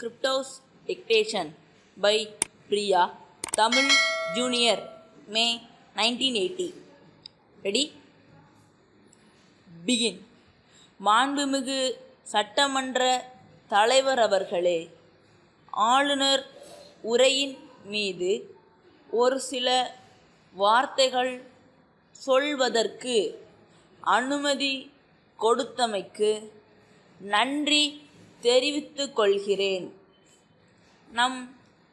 Scriptose Dictation by Priya, Tamil Junior, May 1980. Ready? Begin. மாண்புமிகு சட்டமன்ற தலைவர் அவர்களே, ஆளுநர் உரையின் மீது ஒரு சில வார்த்தைகள் சொல்வதற்கு அனுமதி கொடுத்தமைக்கு நன்றி தெரிவித்துக் கொள்கிறேன். நம்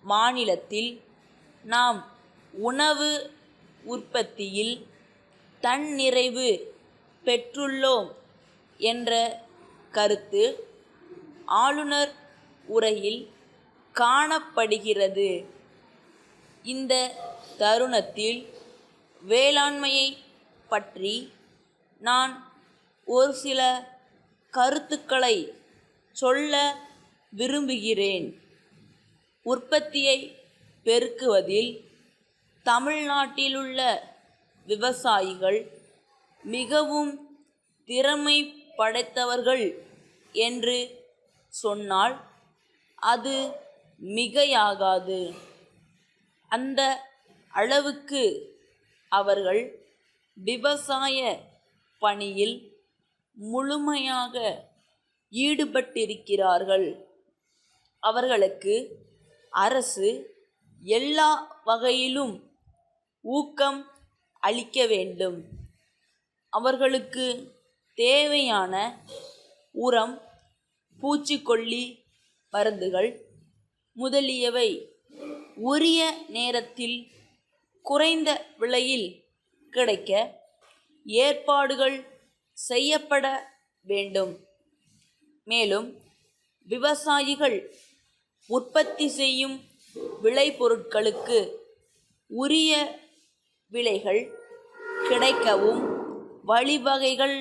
மாநிலத்தில் நாம் உணவு உற்பத்தியில் தன்னிறைவு பெற்றுள்ளோம் என்ற கருத்து ஆளுநர் உரையில் காணப்படுகிறது. இந்த தருணத்தில் வேளாண்மையை பற்றி நான் ஒரு சில கருத்துக்களை சொல்ல விரும்புகிறேன். உற்பத்தியை பெருக்குவதில் தமிழ்நாட்டிலுள்ள விவசாயிகள் மிகவும் திறமை படைத்தவர்கள் என்று சொன்னால் அது மிகையாகாது. அந்த அளவுக்கு அவர்கள் விவசாய பணியில் முழுமையாக ஈடுபட்டிருக்கிறார்கள். அவர்களுக்கு அரசு எல்லா வகையிலும் ஊக்கம் அளிக்க வேண்டும். அவர்களுக்கு தேவையான உரம், பூச்சிக்கொல்லி மருந்துகள் முதலியவை உரிய நேரத்தில் குறைந்த விலையில் கிடைக்க ஏற்பாடுகள் செய்யப்பட வேண்டும். மேலும் விவசாயிகள் உற்பத்தி செய்யும் விளைபொருட்களுக்கு உரிய விலைகள் கிடைக்கவும் வழிவகைகள்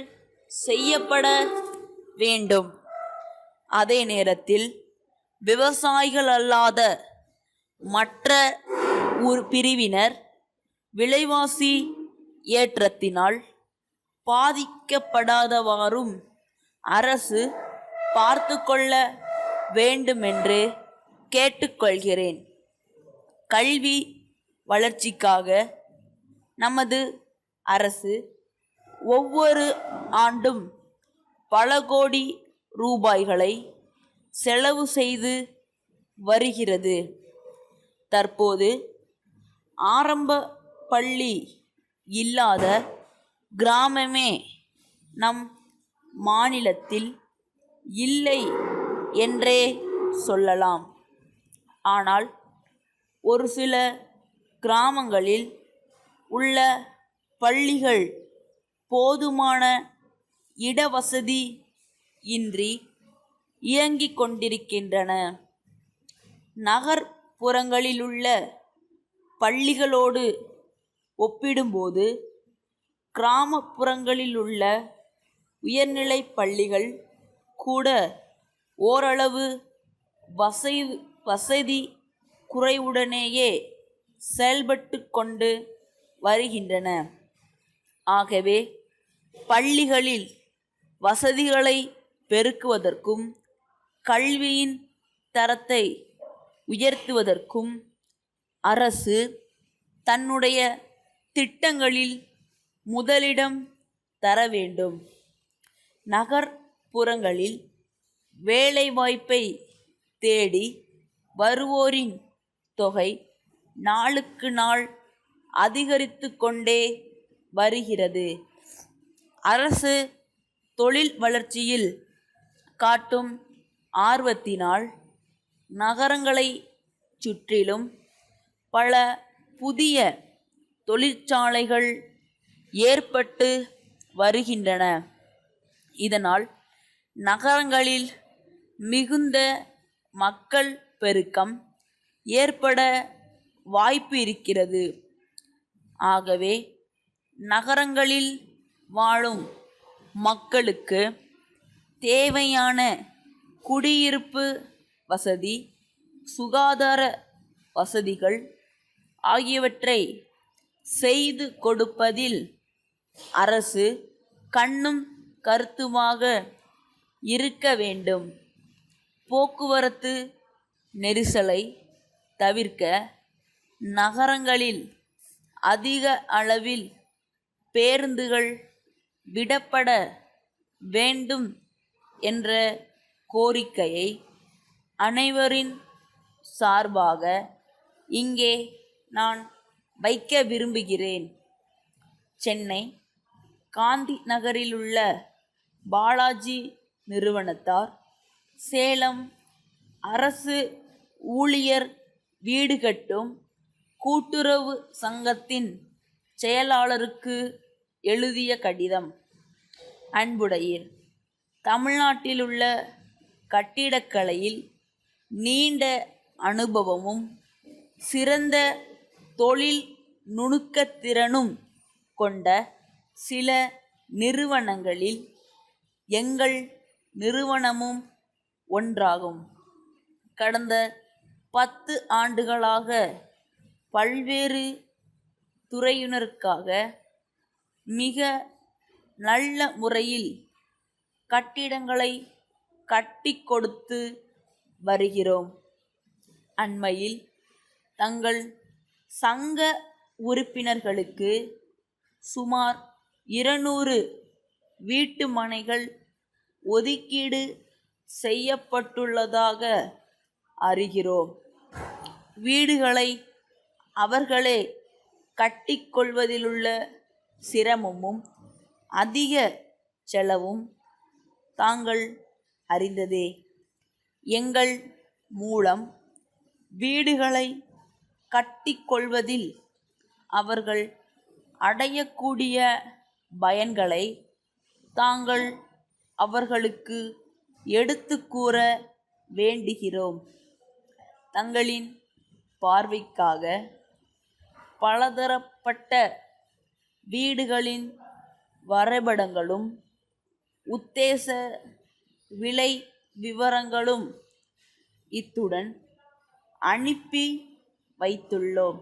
செய்யப்பட வேண்டும். அதே நேரத்தில் விவசாயிகள் அல்லாத மற்ற பிரிவினர் விலைவாசி ஏற்றத்தினால் பாதிக்கப்படாதவாறும் அரசு பார்த்து கொள்ள வேண்டுமென்று கேட்டுக்கொள்கிறேன். கல்வி வளர்ச்சிக்காக நமது அரசு ஒவ்வொரு ஆண்டும் பல கோடி ரூபாய்களை செலவு செய்து வருகிறது. தற்போது ஆரம்ப பள்ளி இல்லாத கிராமமே நம் மாநிலத்தில் இல்லை என்றே சொல்லலாம். ஆனால் ஒரு சில கிராமங்களில் உள்ள பள்ளிகள் போதுமான இடவசதி இன்றி இயங்கிக் கொண்டிருக்கின்றன. நகர்ப்புறங்களிலுள்ள பள்ளிகளோடு ஒப்பிடும்போது கிராமப்புறங்களிலுள்ள உயர்நிலை பள்ளிகள் கூட ஓரளவு வசதி குறைவுடனேயே செயல்பட்டு கொண்டு வருகின்றன. ஆகவே பள்ளிகளில் வசதிகளை பெருக்குவதற்கும் கல்வியின் தரத்தை உயர்த்துவதற்கும் அரசு தன்னுடைய திட்டங்களில் முதலிடம் தர வேண்டும். நகர்ப்புறங்களில் வேலைவாய்ப்பை தேடி வருவோரின் தொகை நாளுக்கு நாள் அதிகரித்து கொண்டே வருகிறது. அரசு தொழில் வளர்ச்சியில் காட்டும் ஆர்வத்தினால் நகரங்களை சுற்றிலும் பல புதிய தொழிற்சாலைகள் ஏற்பட்டு வருகின்றன. இதனால் நகரங்களில் மிகுந்த மக்கள் பெருக்கம் ஏற்பட வாய்ப்பு இருக்கிறது. ஆகவே நகரங்களில் வாழும் மக்களுக்கு தேவையான குடியிருப்பு வசதி, சுகாதார வசதிகள் ஆகியவற்றை செய்து கொடுப்பதில் அரசு கண்ணும் கருத்துமாக இருக்க வேண்டும். போக்குவரத்து நெரிசலை தவிர்க்க நகரங்களில் அதிக அளவில் பேருந்துகள் விடப்பட வேண்டும் என்ற கோரிக்கையை அனைவரின் சார்பாக இங்கே நான் வைக்க விரும்புகிறேன். சென்னை காந்தி நகரிலுள்ள பாலாஜி நிறுவனத்தார், சேலம் அரசு ஊழியர் வீடு கட்டும் கூட்டுறவு சங்கத்தின் செயலாளருக்கு எழுதிய கடிதம். அன்புடையீர், தமிழ்நாட்டிலுள்ள கட்டிடக்கலையில் நீண்ட அனுபவமும் சிறந்த தொழில் நுணுக்கத்திறனும் கொண்ட சில நிறுவனங்களில் எங்கள் நிறுவனமும் ஒன்றாகும். கடந்த 10 ஆண்டுகளாக பல்வேறு துறையினருக்காக மிக நல்ல முறையில் கட்டிடங்களை கட்டி கொடுத்து வருகிறோம். அண்மையில் தங்கள் சங்க உறுப்பினர்களுக்கு சுமார் 200 வீட்டு மனைகள் ஒதுக்கீடு செய்யப்பட்டுள்ளதாக அறிகிறோம். வீடுகளை அவர்களே கட்டிக்கொள்வதிலுள்ள சிரமமும் அதிக செலவும் தாங்கள் அறிந்ததே. எங்கள் மூலம் வீடுகளை கட்டிக்கொள்வதில் அவர்கள் அடையக்கூடிய பயன்களை தாங்கள் அவர்களுக்கு எடுத்து கூற வேண்டுகிறோம். தங்களின் பார்வைக்காக பலதரப்பட்ட வீடுகளின் வரைபடங்களும் உத்தேச விலை விவரங்களும் இத்துடன் அனுப்பி வைத்துள்ளோம்.